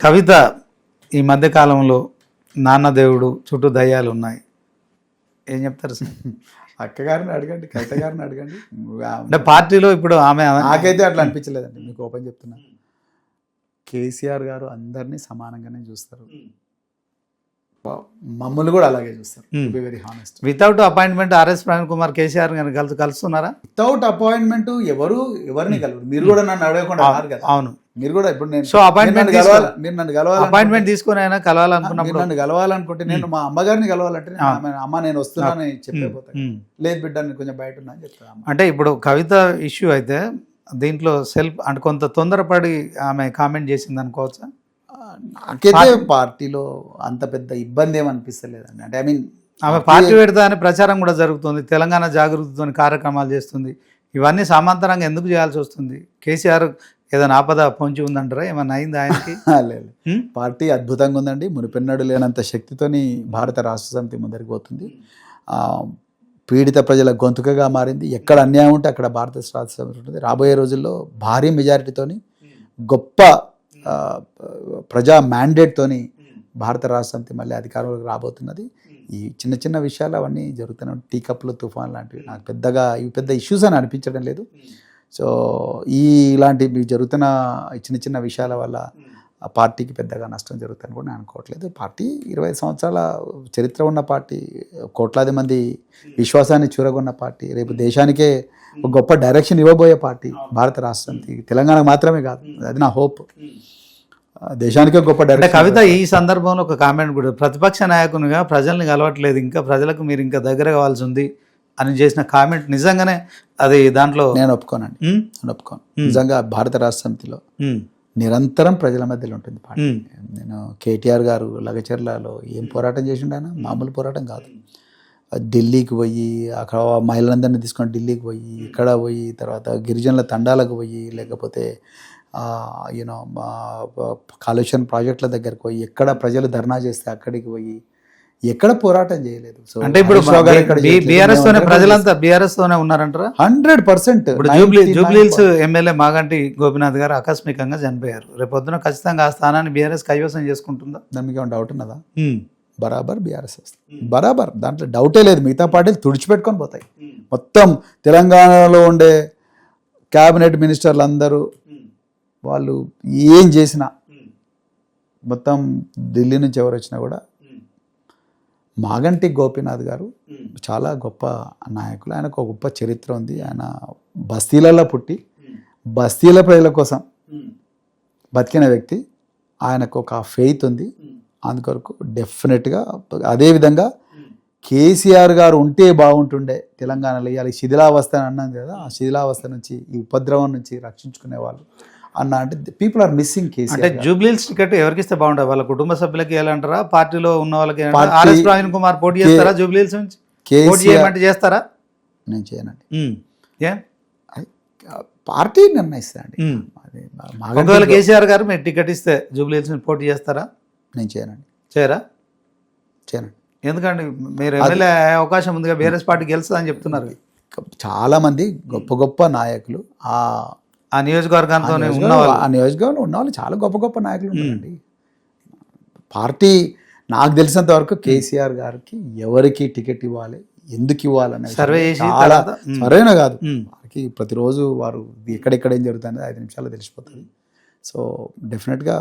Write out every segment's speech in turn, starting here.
కవిత ఈ మధ్య కాలంలో నాన్నదేవుడు చుట్టూ దయ్యాలు ఉన్నాయి, ఏం చెప్తారు సార్? అక్కగారిని అడగండి, కవిత గారిని అడగండి. అంటే పార్టీలో ఇప్పుడు ఆమె నాకైతే అట్లా అనిపించలేదండి, మీకు ఓపెన్ చెప్తున్నా. కేసీఆర్ గారు అందరినీ సమానంగానే చూస్తారు, మమ్మల్ని కూడా అలాగే చూస్తారు. Be very honest. Without appointment RS Praveen Kumar KCR గారిని కలుస్తున్నారా? వితౌట్ అపాయింట్మెంట్ ఎవరిని కలవరు. మీరు కూడా నన్ను అడగకుండా అన్నారు కదా. అవును, మీరు కూడా ఇప్పుడు నేను సో అపాయింట్మెంట్ మీరు నన్ను కలవాలి, అపాయింట్మెంట్ తీసుకుని అయినా కలవాలనుకున్నప్పుడు నన్ను కలవాలనుకుంటే నేను మా అమ్మగారిని కలవాలంటే అమ్మ నేను వస్తున్నానని చెప్పిపోతాను. లేదు బిడ్డ నేను కొంచెం బయట ఉన్నా అని చెప్తాను. అంటే ఇప్పుడు కవిత ఇష్యూ అయితే దీంట్లో సెల్ఫ్ అంటే కొంత తొందరపడి ఆమె కామెంట్ చేసింది అనుకోవచ్చా? నాకైతే పార్టీలో అంత పెద్ద ఇబ్బంది ఏమనిపిస్తలేదండి. అంటే ఐ మీన్ ఆమె పార్టీ పెడతా అని ప్రచారం కూడా జరుగుతుంది, తెలంగాణ జాగృతితో కార్యక్రమాలు చేస్తుంది. ఇవన్నీ సమాంతరంగా ఎందుకు చేయాల్సి వస్తుంది? కేసీఆర్ ఏదైనా ఆపద పొంచి ఉందంటారా? ఏమన్నా అయింది ఆయనకి? లేదు, పార్టీ అద్భుతంగా ఉందండి. మునిపెన్నడు లేనంత శక్తితోని భారత రాష్ట్ర సమితి ముందరికి పోతుంది. పీడిత ప్రజల గొంతుకగా మారింది. ఎక్కడ అన్యాయం ఉంటే అక్కడ భారత రాష్ట్ర సమితి ఉంటుంది. రాబోయే రోజుల్లో భారీ మెజారిటీతోని గొప్ప ప్రజా మ్యాండేట్తోని భారత రాష్ట్ర సమితి మళ్ళీ అధికారంలోకి రాబోతున్నది. ఈ చిన్న చిన్న విషయాలు అవన్నీ జరుగుతున్నాయి. టీ కప్లు తుఫాన్ లాంటివి నాకు పెద్దగా ఇవి పెద్ద ఇష్యూస్ అని అనిపించడం లేదు. సో ఇలాంటి జరుగుతున్న చిన్న చిన్న విషయాల వల్ల ఆ పార్టీకి పెద్దగా నష్టం జరుగుతుందని కూడా నేను అనుకోవట్లేదు. పార్టీ 20 సంవత్సరాల చరిత్ర ఉన్న పార్టీ, కోట్లాది మంది విశ్వాసాన్ని చూరగొన్న పార్టీ, రేపు దేశానికే ఒక గొప్ప డైరెక్షన్ ఇవ్వబోయే పార్టీ భారత రాష్ట్ర సమితి. తెలంగాణకు మాత్రమే కాదు, అది నా హోప్, దేశానికే గొప్ప డైరెక్షన్. కవిత ఈ సందర్భంలో ఒక కామెంట్ కూడా, ప్రతిపక్ష నాయకునిగా ప్రజల్ని కలవట్లేదు, ఇంకా ప్రజలకు మీరు ఇంకా దగ్గర కావాల్సి ఉంది అని చేసిన కామెంట్ నిజంగానే అది దాంట్లో నేను ఒప్పుకోనండి. నేను ఒప్పుకోను. నిజంగా భారత రాష్ట్ర సమితిలో నిరంతరం ప్రజల మధ్యలో ఉంటుంది పార్టీ. నేను కేటీఆర్ గారు లగచర్లలో ఏం పోరాటం చేసిండు ఆయన, మామూలు పోరాటం కాదు. ఢిల్లీకి పోయి అక్కడ మహిళలందరినీ తీసుకొని ఢిల్లీకి పోయి, ఇక్కడ పోయి, తర్వాత గిరిజనుల తండాలకు పోయి, లేకపోతే యూనో కాళేశ్వరం ప్రాజెక్టుల దగ్గరకు పోయి, ఎక్కడ ప్రజలు ధర్నా చేస్తే అక్కడికి పోయి, ఎక్కడ పోరాటం చేయలేదు. సో అంటే ఇప్పుడు బీఆర్ఎస్ తోనే ప్రజలంతా బీఆర్ఎస్ తోనే ఉన్నారంటారా? 100%. జూబ్లీహిల్స్ ఎమ్మెల్యే మాగంటి గోపీనాథ్ గారు ఆకస్మికంగా చనిపోయారు. రేపొద్దున ఖచ్చితంగా ఆ స్థానాన్ని బీఆర్ఎస్ కైవసం చేసుకుంటుందా? దానికి మీకు ఏమైనా డౌట్ ఉన్నదా? బరాబర్ బీఆర్ఎస్ వస్తుంది, బరాబర్, దాంట్లో డౌటే లేదు. మిగతా పార్టీలు తుడిచిపెట్టుకొని పోతాయి. మొత్తం తెలంగాణలో ఉండే క్యాబినెట్ మినిస్టర్లు అందరూ వాళ్ళు ఏం చేసినా, మొత్తం ఢిల్లీ నుంచి ఎవరు వచ్చినా కూడా మాగంటి గోపీనాథ్ గారు చాలా గొప్ప నాయకులు. ఆయనకు ఒక గొప్ప చరిత్ర ఉంది. ఆయన బస్తీలలో పుట్టి బస్తీల ప్రజల కోసం బతికిన వ్యక్తి. ఆయనకు ఒక ఫెయిత్ ఉంది. అందుకొరకు డెఫినెట్గా అదేవిధంగా కేసీఆర్ గారు ఉంటే బాగుంటుండే తెలంగాణలో. ఇవాళ శిథిలావస్థ అని అన్నాం కదా, ఆ శిథిలావస్థ నుంచి, ఈ ఉపద్రవం నుంచి రక్షించుకునే వాళ్ళు అన్న అంటే పీపుల్ ఆర్ మిస్సింగ్ కేసీఆర్. అంటే జూబ్లీహిల్స్ టికెట్ ఎవరికి ఇస్తే బాగుంటుంది? వాళ్ళ కుటుంబ సభ్యులకి వెళ్ళంటారా, పార్టీలో ఉన్న వాళ్ళకి? ఆర్ఎస్ ప్రవీణ్ కుమార్ పోటీ చేస్తారా జూబ్లీహిల్స్ నుంచి? పోటీ చేయమంటే చేస్తారా? నేను చేయనండి, పార్టీ నిర్ణయిస్తానండి. ఒకవేళ కేసీఆర్ గారు మీరు టికెట్ ఇస్తే జూబ్లీహిల్స్ నుంచి పోటీ చేస్తారా? నేను చేయనండి. చేయరా? చేయనండి. ఎందుకండి? మీరు ఎమ్మెల్యే అవకాశం ఉందిగా, బీఆర్ఎస్ పార్టీ గెలుస్తుందని చెప్తున్నారు. చాలామంది గొప్ప గొప్ప నాయకులు ఆ నియోజకవర్గంతో ఆ నియోజకవర్గంలో ఉన్న వాళ్ళు చాలా గొప్ప గొప్ప నాయకులు ఉన్నారండి. పార్టీ నాకు తెలిసినంత వరకు కేసీఆర్ గారికి ఎవరికి టికెట్ ఇవ్వాలి, ఎందుకు ఇవ్వాలనే సర్వే చేసి సరైన కాదు. వారికి ప్రతిరోజు వారు ఎక్కడెక్కడ ఏం జరుగుతుంది 5 నిమిషాల్లో తెలిసిపోతుంది. సో డెఫినెట్గా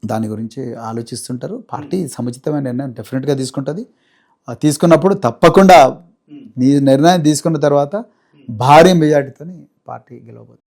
దాని గురించి ఆలోచిస్తుంటారు. పార్టీ సముచితమైన నిర్ణయం డెఫినెట్గా తీసుకుంటుంది. తీసుకున్నప్పుడు తప్పకుండా నిర్ణయం తీసుకున్న తర్వాత భారీ మెజార్టీతో పార్టీ గెలవబోతుంది.